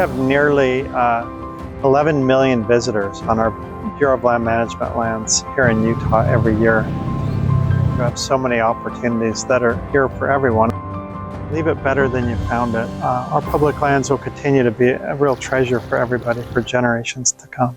have nearly 11 million visitors on our Bureau of Land Management lands here in Utah every year. We have so many opportunities that are here for everyone. Leave it better than you found it. Our public lands will continue to be a real treasure for everybody for generations to come.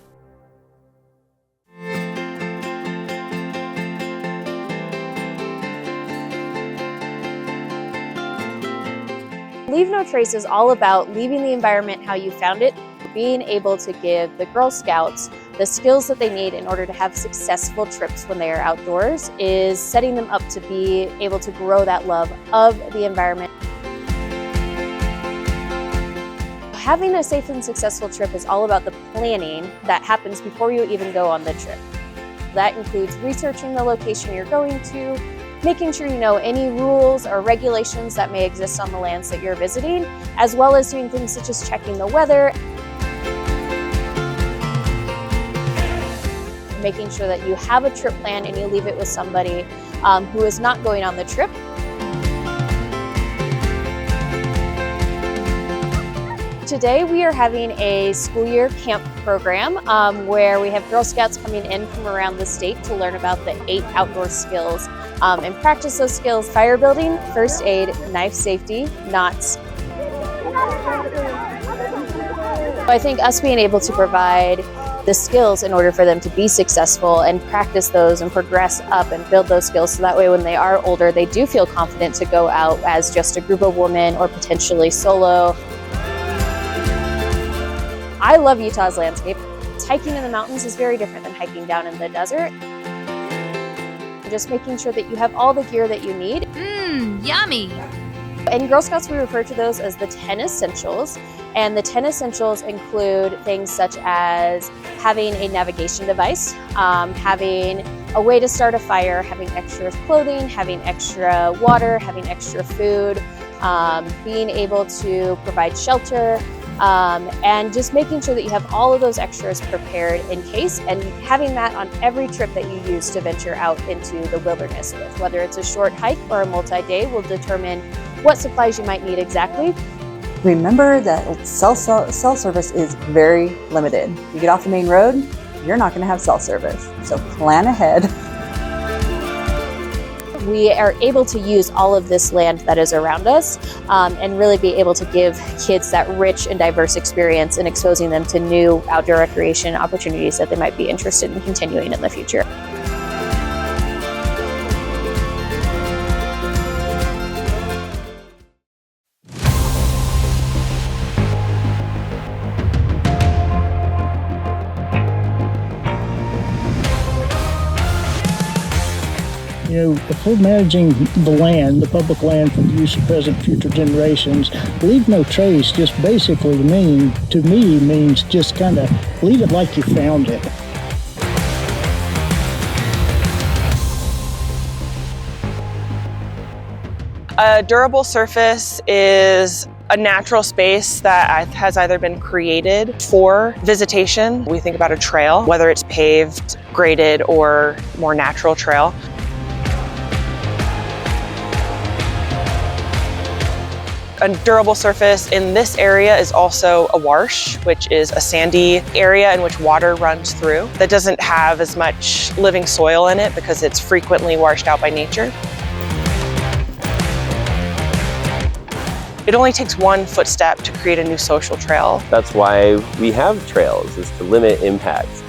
Leave No Trace is all about leaving the environment how you found it, being able to give the Girl Scouts the skills that they need in order to have successful trips when they are outdoors, is setting them up to be able to grow that love of the environment. Having a safe and successful trip is all about the planning that happens before you even go on the trip. That includes researching the location you're going to, making sure you know any rules or regulations that may exist on the lands that you're visiting, as well as doing things such as checking the weather, making sure that you have a trip plan and you leave it with somebody who is not going on the trip. Today we are having a school year camp program where we have Girl Scouts coming in from around the state to learn about the 8 outdoor skills and practice those skills: fire building, first aid, knife safety, knots. I think us being able to provide the skills in order for them to be successful and practice those and progress up and build those skills, so that way when they are older they do feel confident to go out as just a group of women or potentially solo. I love Utah's landscape. Hiking in the mountains is very different than hiking down in the desert. Just making sure that you have all the gear that you need. Yummy! In Girl Scouts, we refer to those as the 10 essentials. And the 10 essentials include things such as having a navigation device, having a way to start a fire, having extra clothing, having extra water, having extra food, being able to provide shelter, and just making sure that you have all of those extras prepared in case, and having that on every trip that you use to venture out into the wilderness with. Whether it's a short hike or a multi-day will determine what supplies you might need exactly. Remember that cell service is very limited. You get off the main road, you're not going to have cell service, so plan ahead. We are able to use all of this land that is around us and really be able to give kids that rich and diverse experience and exposing them to new outdoor recreation opportunities that they might be interested in continuing in the future. You know, if we're managing the land, the public land for the use of present and future generations, leave no trace just basically to me means just kind of leave it like you found it. A durable surface is a natural space that has either been created for visitation. We think about a trail, whether it's paved, graded, or more natural trail. A durable surface in this area is also a marsh, which is a sandy area in which water runs through that doesn't have as much living soil in it because it's frequently washed out by nature. It only takes one footstep to create a new social trail. That's why we have trails, is to limit impacts.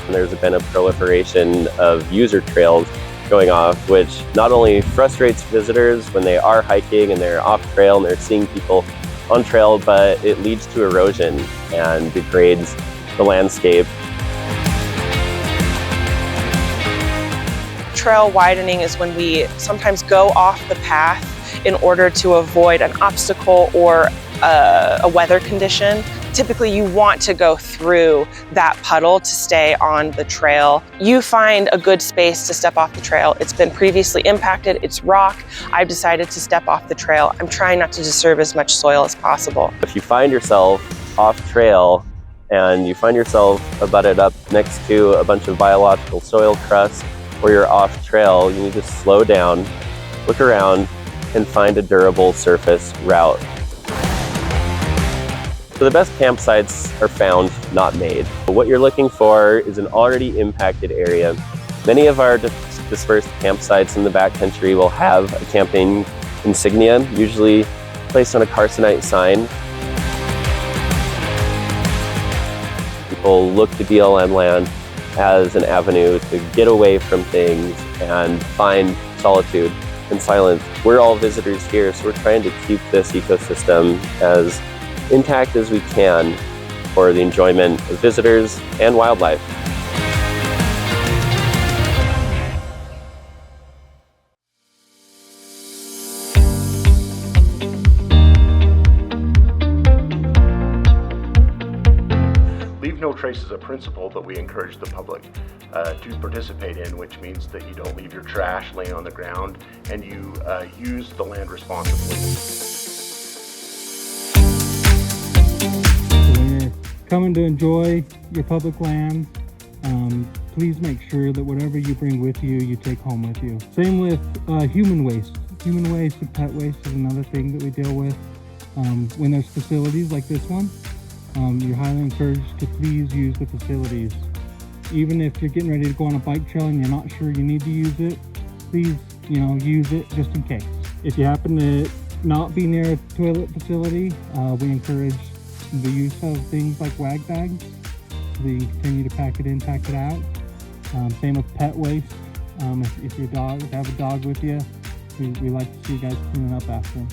And there's been a proliferation of user trails going off, which not only frustrates visitors when they are hiking and they're off trail and they're seeing people on trail, but it leads to erosion and degrades the landscape. Trail widening is when we sometimes go off the path in order to avoid an obstacle or a weather condition. Typically, you want to go through that puddle to stay on the trail. You find a good space to step off the trail. It's been previously impacted, it's rock. I've decided to step off the trail. I'm trying not to disturb as much soil as possible. If you find yourself off trail and you find yourself abutted up next to a bunch of biological soil crusts, or you're off trail, you need to slow down, look around, and find a durable surface route. So the best campsites are found, not made. What you're looking for is an already impacted area. Many of our dispersed campsites in the backcountry will have a camping insignia, usually placed on a carcinite sign. People look to BLM land as an avenue to get away from things and find solitude and silence. We're all visitors here, so we're trying to keep this ecosystem as intact as we can for the enjoyment of visitors and wildlife. Leave no trace is a principle that we encourage the public to participate in, which means that you don't leave your trash laying on the ground and you use the land responsibly. When you're coming to enjoy your public land, please make sure that whatever you bring with you, you take home with you. Same with human waste. Human waste and pet waste is another thing that we deal with. When there's facilities like this one, you're highly encouraged to please use the facilities. Even if you're getting ready to go on a bike trail and you're not sure you need to use it, please, use it just in case. If you happen to not be near a toilet facility, we encourage the use of things like wag bags so that you can continue to pack it in, pack it out. Same with pet waste. If you have a dog with you, we like to see you guys cleaning up after them.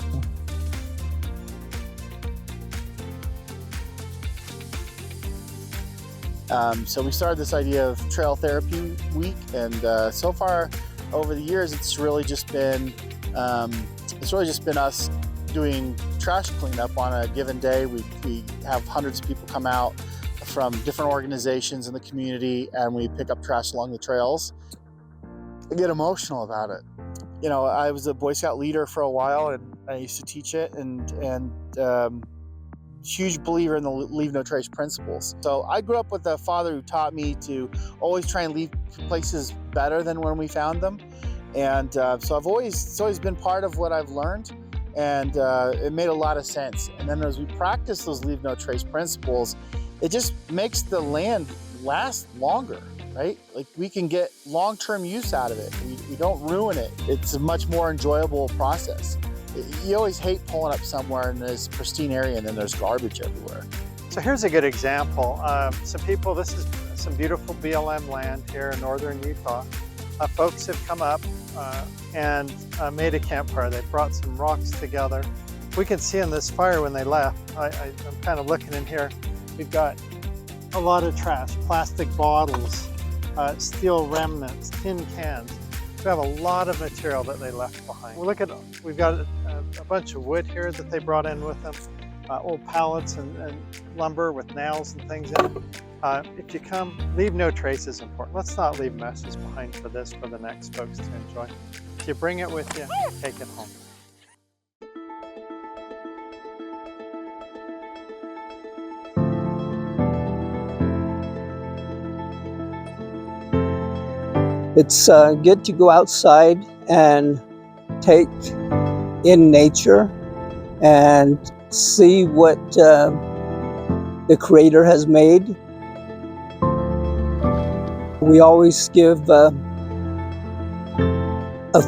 So we started this idea of Trail Therapy Week, and so far over the years, it's really just been us doing trash cleanup on a given day. We have hundreds of people come out from different organizations in the community, and we pick up trash along the trails. I get emotional about it. I was a Boy Scout leader for a while, and I used to teach it, and huge believer in the leave no trace principles. So I grew up with a father who taught me to always try and leave places better than when we found them. And so it's always been part of what I've learned, and it made a lot of sense. And then as we practice those leave no trace principles, it just makes the land last longer, right? Like, we can get long-term use out of it. We don't ruin it. It's a much more enjoyable process. You always hate pulling up somewhere in this pristine area and then there's garbage everywhere. So here's a good example. This is some beautiful BLM land here in northern Utah. Folks have come up and made a campfire. They brought some rocks together. We can see in this fire when they left, I'm kind of looking in here, we've got a lot of trash, plastic bottles, steel remnants, tin cans. We have a lot of material that they left behind. We've got a bunch of wood here that they brought in with them, old pallets and lumber with nails and things in it. If you come, leave no trace is important. Let's not leave messes behind for the next folks to enjoy. If you bring it with you, take it home. It's good to go outside and take in nature and see what the Creator has made. We always give a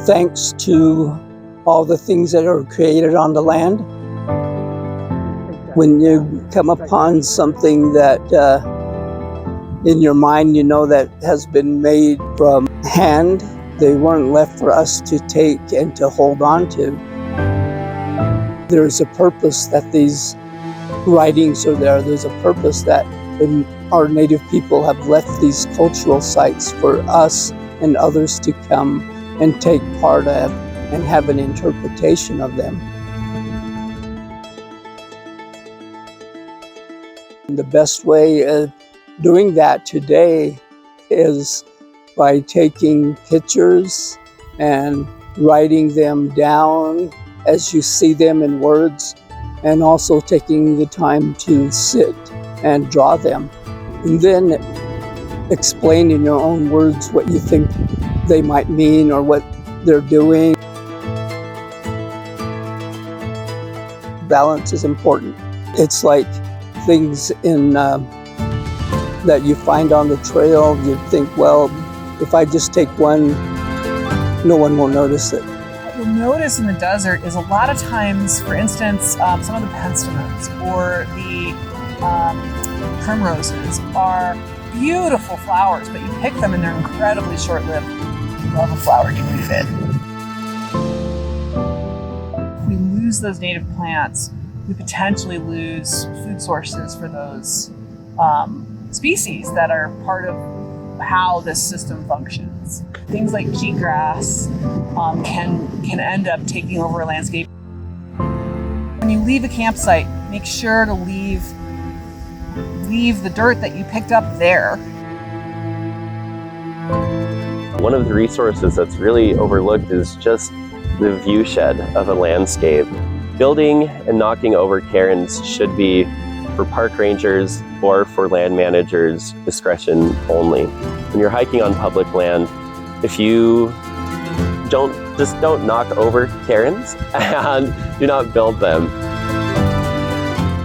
thanks to all the things that are created on the land. When you come upon something that in your mind, that has been made from hand, they weren't left for us to take and to hold on to. There's a purpose that these writings are there. There's a purpose that our native people have left these cultural sites for us and others to come and take part of and have an interpretation of them. And the best way of doing that today is by taking pictures and writing them down as you see them in words, and also taking the time to sit and draw them, and then explain in your own words what you think they might mean or what they're doing. Balance is important. It's like things in that you find on the trail, you think, well, if I just take one, no one will notice it. What you'll notice in the desert is a lot of times, for instance, some of the penstemons or the primroses are beautiful flowers, but you pick them and they're incredibly short-lived. You love a flower, you leave it. If we lose those native plants, we potentially lose food sources for those species that are part of how this system functions. Things like cheatgrass can end up taking over a landscape. When you leave a campsite, make sure to leave the dirt that you picked up there. One of the resources that's really overlooked is just the view shed of a landscape. Building and knocking over cairns should be for park rangers or for land managers' discretion only. When you're hiking on public land, if you don't knock over cairns and do not build them.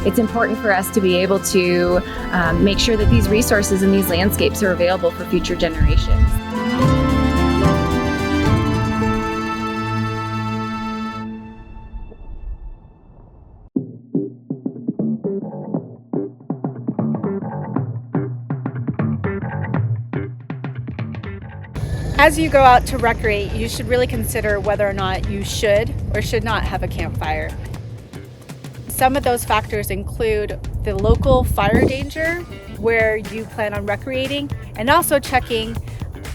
It's important for us to be able to make sure that these resources and these landscapes are available for future generations. As you go out to recreate, you should really consider whether or not you should or should not have a campfire. Some of those factors include the local fire danger where you plan on recreating, and also checking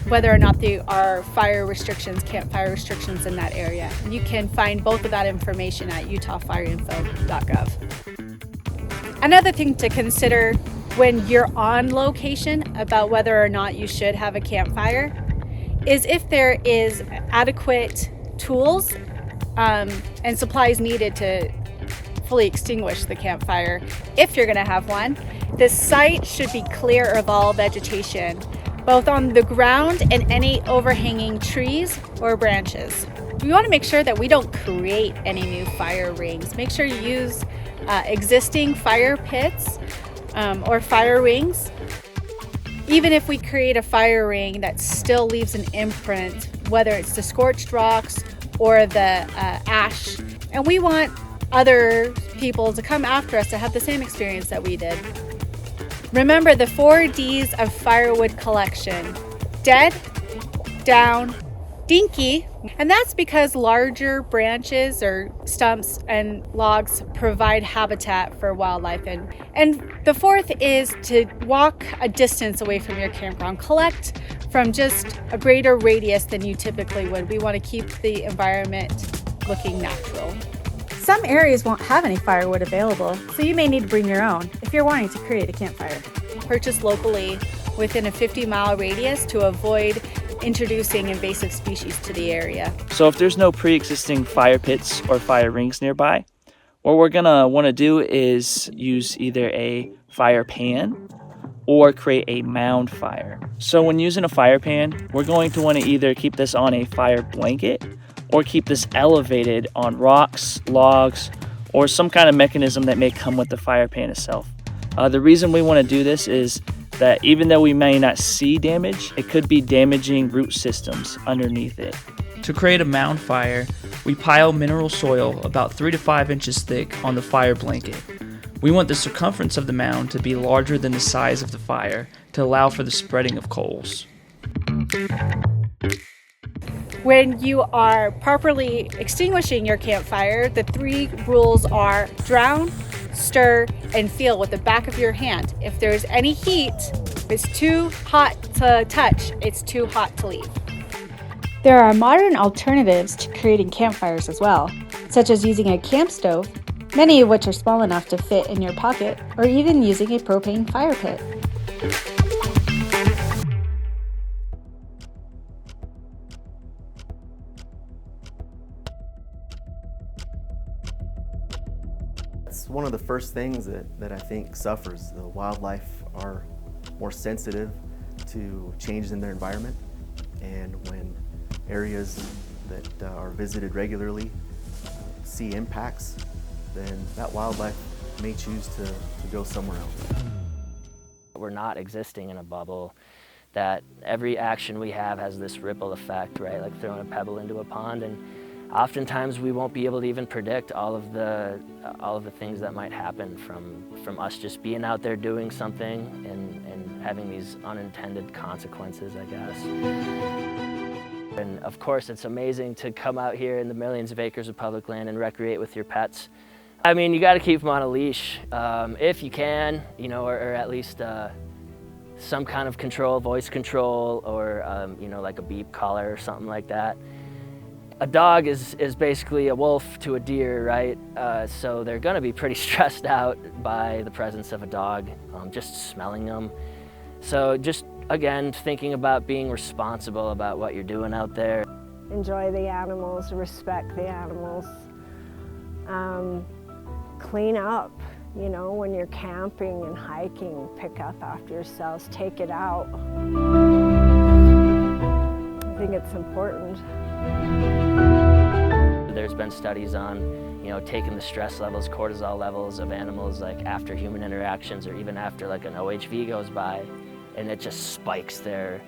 whether or not there are fire restrictions, campfire restrictions in that area. You can find both of that information at utahfireinfo.gov. Another thing to consider when you're on location about whether or not you should have a campfire is if there is adequate tools and supplies needed to fully extinguish the campfire. If you're going to have one, the site should be clear of all vegetation, both on the ground and any overhanging trees or branches. We want to make sure that we don't create any new fire rings. Make sure you use existing fire pits or fire rings. Even if we create a fire ring that still leaves an imprint, whether it's the scorched rocks or the ash, and we want other people to come after us to have the same experience that we did. Remember the 4 Ds of firewood collection: dead, down, dinky, and that's because larger branches or stumps and logs provide habitat for wildlife. And the 4th is to walk a distance away from your campground. Collect from just a greater radius than you typically would. We want to keep the environment looking natural. Some areas won't have any firewood available, so you may need to bring your own if you're wanting to create a campfire. Purchase locally within a 50-mile radius to avoid introducing invasive species to the area. So if there's no pre-existing fire pits or fire rings nearby, what we're gonna want to do is use either a fire pan or create a mound fire. So when using a fire pan, we're going to want to either keep this on a fire blanket or keep this elevated on rocks, logs, or some kind of mechanism that may come with the fire pan itself. The reason we want to do this is that even though we may not see damage, it could be damaging root systems underneath it. To create a mound fire, we pile mineral soil about 3 to 5 inches thick on the fire blanket. We want the circumference of the mound to be larger than the size of the fire to allow for the spreading of coals. When you are properly extinguishing your campfire, the 3 rules are drown, stir, and feel with the back of your hand. If there's any heat, if it's too hot to touch, it's too hot to leave. There are modern alternatives to creating campfires as well, such as using a camp stove, many of which are small enough to fit in your pocket, or even using a propane fire pit. It's one of the first things that I think suffers. The wildlife are more sensitive to changes in their environment, and when areas that are visited regularly see impacts, then that wildlife may choose to go somewhere else. We're not existing in a bubble, that every action we have has this ripple effect, right? Like throwing a pebble into a pond, and oftentimes we won't be able to even predict all of the things that might happen from us just being out there doing something and having these unintended consequences, I guess. And of course, it's amazing to come out here in the millions of acres of public land and recreate with your pets. I mean, you got to keep them on a leash if you can, you know, or at least some kind of control, voice control, or you know, like a beep collar or something like that. A dog is basically a wolf to a deer, right? So they're going to be pretty stressed out by the presence of a dog, just smelling them. So just, again, thinking about being responsible about what you're doing out there. Enjoy the animals, respect the animals. Clean up, you know, when you're camping and hiking, pick up after yourselves, take it out. I think it's important. There's been studies on, you know, taking the stress levels, cortisol levels of animals like after human interactions or even after like an OHV goes by, and it just spikes their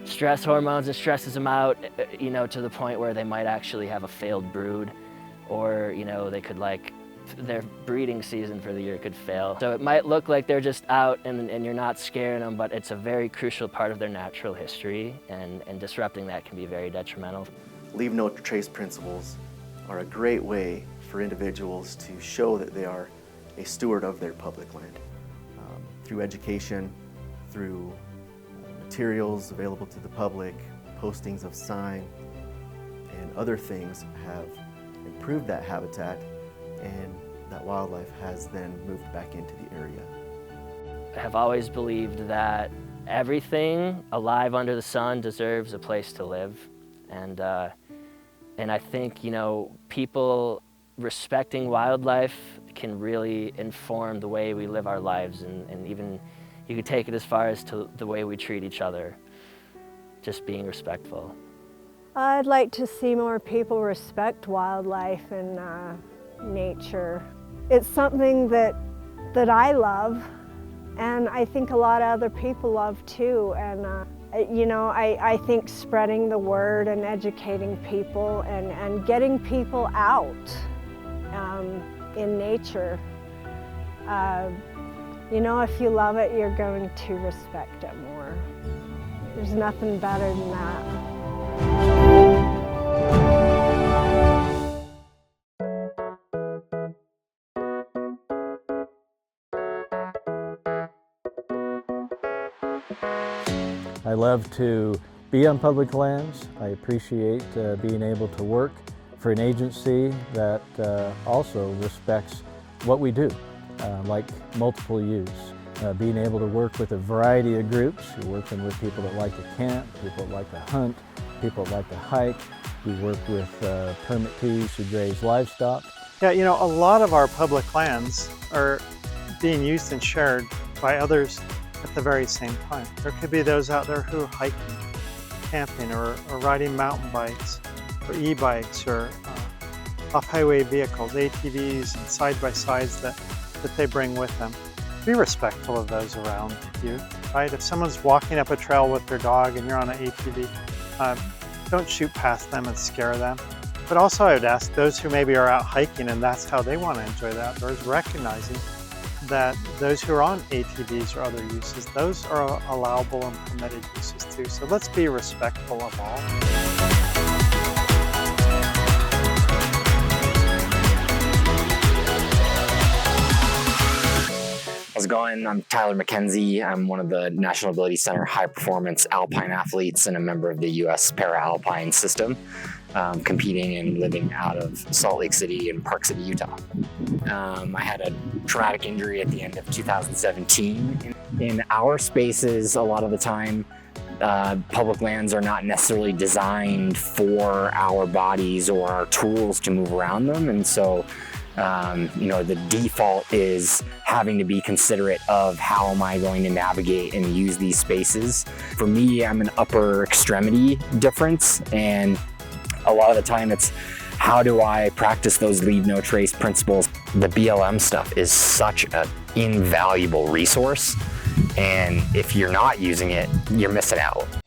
stress hormones and stresses them out, you know, to the point where they might actually have a failed brood, or, you know, they could like, their breeding season for the year could fail. So it might look like they're just out and you're not scaring them, but it's a very crucial part of their natural history, and disrupting that can be very detrimental. Leave no trace principles are a great way for individuals to show that they are a steward of their public land. Through education, through materials available to the public, postings of sign, and other things have improved that habitat, and that wildlife has then moved back into the area. I have always believed that everything alive under the sun deserves a place to live, and I think, you know, people respecting wildlife can really inform the way we live our lives, and even you could take it as far as to the way we treat each other, just being respectful. I'd like to see more people respect wildlife and nature. It's something that I love, and I think a lot of other people love too. And you know, I think spreading the word and educating people and getting people out in nature. You know, if you love it, you're going to respect it more. There's nothing better than that. I love to be on public lands. I appreciate being able to work for an agency that also respects what we do, like multiple use. Being able to work with a variety of groups. You're working with people that like to camp, people that like to hunt, people that like to hike. We work with permittees who graze livestock. Yeah, you know, a lot of our public lands are being used and shared by others at the very same time. There could be those out there who are hiking, camping, or riding mountain bikes, or e-bikes, or off-highway vehicles, ATVs and side-by-sides that they bring with them. Be respectful of those around you, right? If someone's walking up a trail with their dog and you're on an ATV, don't shoot past them and scare them. But also I would ask those who maybe are out hiking and that's how they want to enjoy the outdoors, recognizing that those who are on ATVs or other uses, those are allowable and permitted uses too. So let's be respectful of all. How's it going? I'm Tyler McKenzie. I'm one of the National Ability Center high performance alpine athletes and a member of the U.S. Para-Alpine system, competing and living out of Salt Lake City and Park City, Utah. I had a traumatic injury at the end of 2017. In our spaces, a lot of the time, public lands are not necessarily designed for our bodies or our tools to move around them, and so you know, the default is having to be considerate of how am I going to navigate and use these spaces. For me, I'm an upper extremity difference, and a lot of the time it's How do I practice those leave no trace principles? The BLM stuff is such an invaluable resource, and if you're not using it, you're missing out.